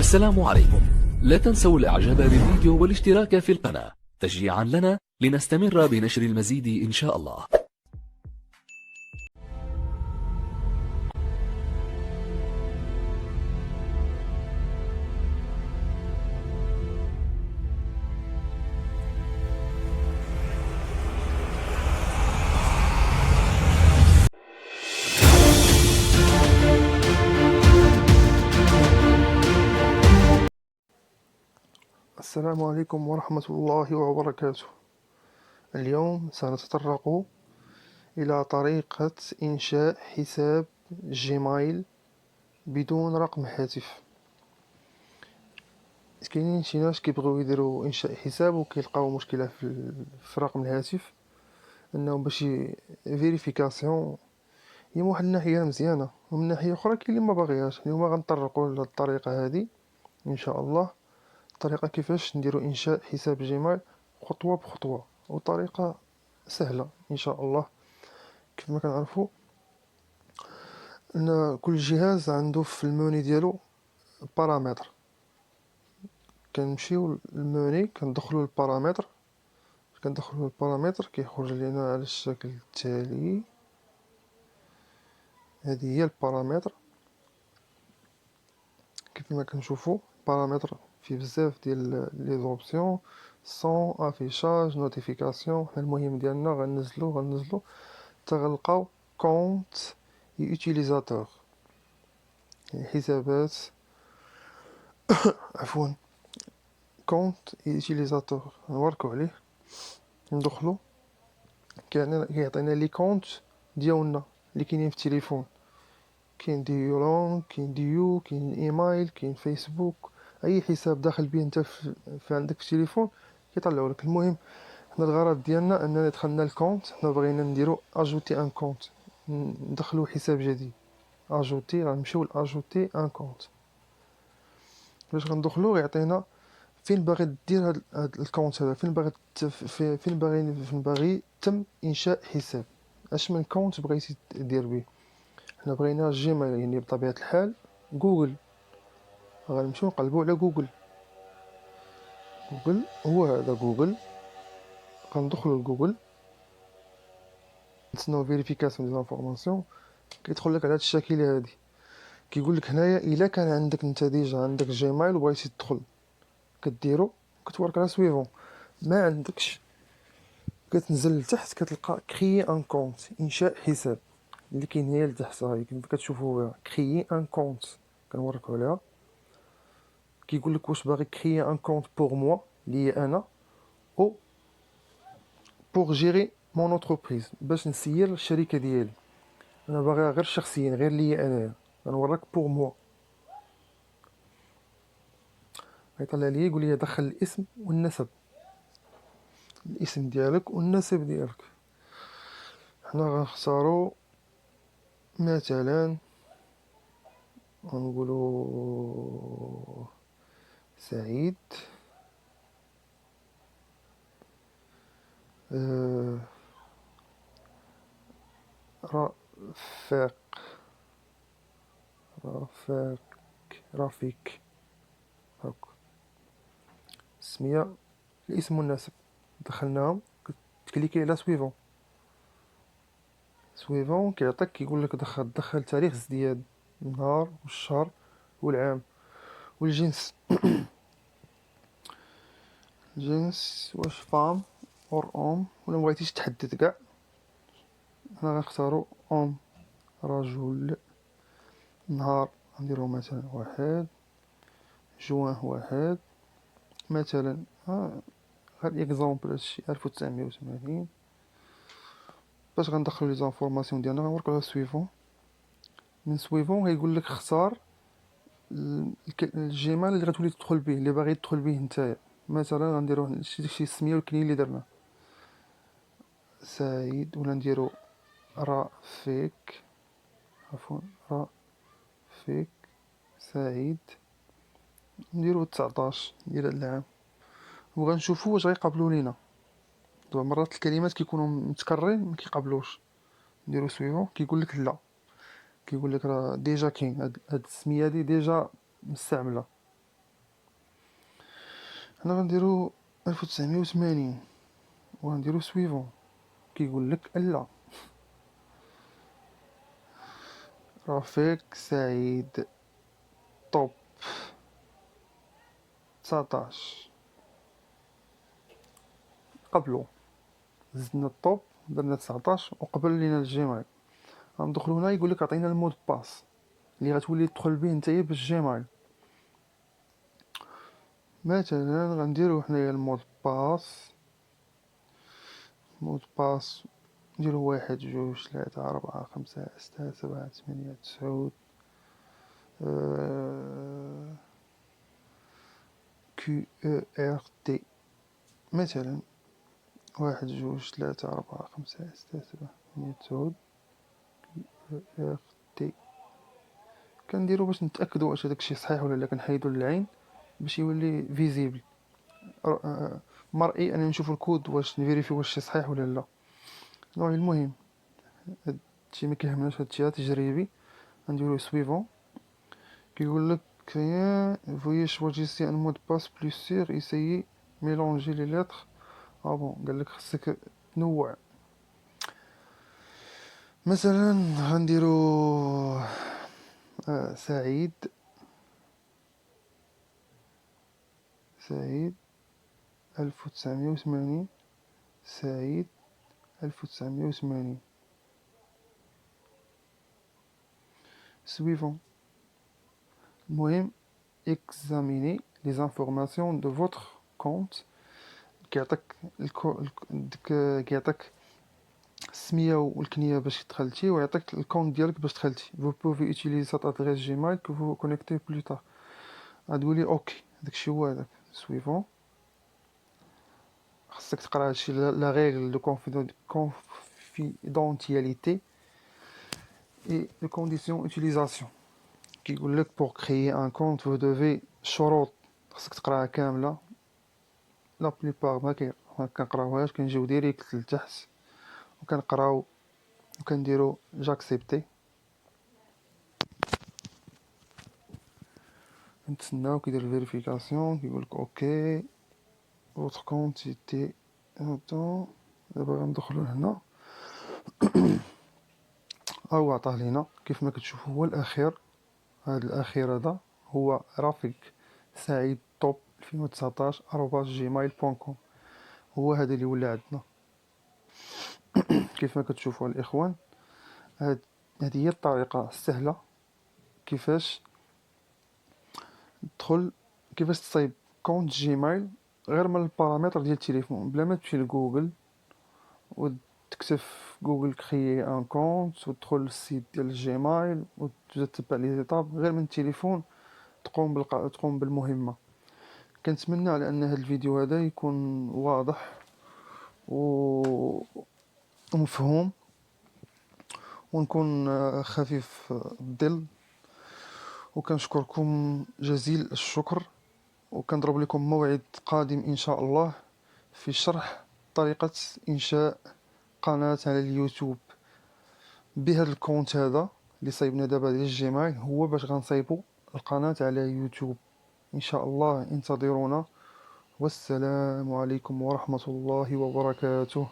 السلام عليكم. لا تنسوا الاعجاب بالفيديو والاشتراك في القناة تشجيعا لنا لنستمر بنشر المزيد إن شاء الله. السلام عليكم ورحمة الله وبركاته. اليوم سنتطرق إلى طريقة إنشاء حساب جيميل بدون رقم هاتف. كاينين شي ناس كيبغيو يديروا إنشاء حساب وكيلقاو مشكلة في رقم الهاتف، أنه باش فيريفيكاسيون هي من واحد الناحية مزيانة، ومن ناحية أخرى كاين اللي ما باغيهاش. اليوم غنطرقوا للطريقة هذه إن شاء الله، طريقة كيفاش نديروا إنشاء حساب جيميل خطوة بخطوة، وطريقة سهلة إن شاء الله. كيف ما كنعرفوا أن كل جهاز عنده في الموني ديالو بارامتر، كنمشيو للموني كندخلو البارامتر، كيخرج لنا على الشكل التالي. هذه هي البارامتر. كيف ما كنشوفوا البارامتر فيه بزاف ديال لي زوبسيون، صون، افيشاج، نوتيفيكاسيون. حنا المهم ديالنا غننزلو حتى غنلقاو كونت يوتيليزاتور، يعني حسابات، عفوا كونت يوتيليزاتور. نوركو عليه، ندخلو كيعطينا لي كونت ديالنا اللي كاينين في التليفون. كاين ديولون، كاين ديو، كاين ايميل، كاين فيسبوك. اي حساب داخل بيه انت في عندك في التليفون كيطلعوا لك. المهم حنا الغرض ديالنا اننا دخلنا الكونت، حنا بغينا نديرو اجوتي ان كونت، ندخلو حساب جديد. اجوتي، غنمشيو لاجوتي ان كونت. باش غندخلو يعطينا فين باغي دير هاد الكونت هذا، فين باغي تم انشاء حساب، اش من كونت بغيتي دير به. حنا بغينا جيميل، يعني بطبيعه الحال جوجل. غنمشيو نقلبو على جوجل هو هذا جوجل. غندخلو لجوجل، نتسناو فيريفيكاسيون ديال لانفورماسيون. كيدخل لك على هاد الشكل هادي، كيقول لك هنايا الا كان عندك انت ديجا عندك جيميل وبغيتي تدخل، كديرو كتورك على سويفون. ما عندكش، كتنزل لتحت كتلقى كريي ان كونت، انشاء حساب، اللي كاين هي لتحت هاي كيف كتشوفوا كريي ان كونت. كنوريكم عليها. كيقول لك واش باغي كريي ان كونت بور موا لي انا، او بور جيري مون اونتربريز، باش نسير الشركه ديالي. انا باغيها غير شخصيا، غير ليا انايا. غنوريك بور موا. غيطلع لي يقول لي دخل الاسم والنسب، الاسم ديالك والنسب ديالك. حنا غنختاروا مثلا، غنقولوا سعيد. رفاق، رفاق، رفيق، هاك السمية، الاسم والنسب. دخلناهم، كتكليكي على سويفون. كيعطيك كيقول لك دخل تاريخ ازدياد، النهار والشهر والعام والجنس. الجنس واش فام اور ام، ولا مبغيتيش تحدد كاع. انا غنختارو ام، رجل. نهار نديرو مثلا 1 جوان 1 مثلا. غير اكزومبل هادشي 1980. باش غندخلو لي زانفورماسيون ديالنا غنوركو على سويفون. من سويفون غيقول لك اختار الجيميل اللي غتولي تدخل به، اللي باغي تدخل به نتايا. مثلا غنديرو شي السميه والكنيه اللي درنا سعيد، ولا نديرو رفيق، عفوا رفيق سعيد. نديرو 19 ديال العام، وغنشوفو واش غيقبلو لينا. دابا مرات الكلمات كيكونوا متكررين ما كيقبلوش. نديرو سويفون، كيقول لك لا، كيقول لك راه ديجا كاين هاد السميه هادي ديجا مستعمله. حنا غنديرو 1980 وغنديرو سويفون. كيقول لك لا، رفيق سعيد توب 19 قبلو، زدنا الطوب درنا 19 وقبل لينا الجيميل. غندخلو هنا يقول لك عطينا المود باس اللي غتولي تدخل به نتايا بالجيميل. مثلا غنديرو حنايا المود باس، مود باس نديرو 1 2 3 4 5 6 7 8 9 كي او ار تي. مثلا 1 2 3 4 5 6 7 8 9 ار تي. كنديرو باش نتاكدوا واش هذاك الشيء صحيح ولا لا. كنحيدوا العين باش يولي فيزيبل مرئي، انا نشوف الكود واش نفيريفي واش شي صحيح ولا لا. المهم هادشي ما كيهمناش، هادشي تجريبي. غنديرو سويفون. كيقول لك rien veuillez choisir un mot de passe plus sûr, essayez mélanger les lettres. بون قال لك خصك تنوع. مثلا غنديرو سعيد 1980 سعيد 1980 suivant. المهم examiner les informations de votre compte. كيعطيك كيعطيك السميه والكنيه باش دخلتي، ويعطيك الكونت ديالك باش دخلتي. vous pouvez utiliser cette adresse Gmail que vous connectez plus tard. غتقولي اوكي، داكشي هو هذاك suivant. خاصك تقرا هادشي لا règle de confidentialité et les conditions d'utilisation. كيقول لك pour créer un compte vous devez شروط خاصك تقراها كامله. لا بليبار ما كنقراوهاش، كنجيو ديريكت لتحت وكنقراو وكنديرو جاكسبتي. كنتسناو كيدير الفيريفيكاسيون، كيقولك اوكي votre compte était attends. دابا غندخلو لهنا. هو عطاه لينا كيف ما كتشوفوا هو الاخير. هذا الاخير هذا هو رفيق سعيد توب 2019 @gmail.com. هو هذا اللي ولا عندنا. كيف ما كتشوفوا الاخوان، هذه هي الطريقه السهله كيفاش تدخل، كيفاش تصايب كونت جيميل غير من البارامتر ديال التليفون، بلا ما تمشي لجوجل وتكتب في جوجل كريي ان كونت وتدخل للسيت ديال الجيميل وتتبع لي زيتاب. غير من التليفون تقوم بالمهمه. كنتمنى على ان هذا الفيديو هذا يكون واضح ومفهوم ونكون خفيف الظل. وكنشكركم جزيل الشكر، وكنضرب لكم موعد قادم إن شاء الله في شرح طريقة إنشاء قناة على اليوتيوب بهذا الكونت هذا اللي صايبنا دابا ديال الجيميل. هو باش غنصايبو القناة على يوتيوب إن شاء الله. انتظرونا، والسلام عليكم ورحمة الله وبركاته.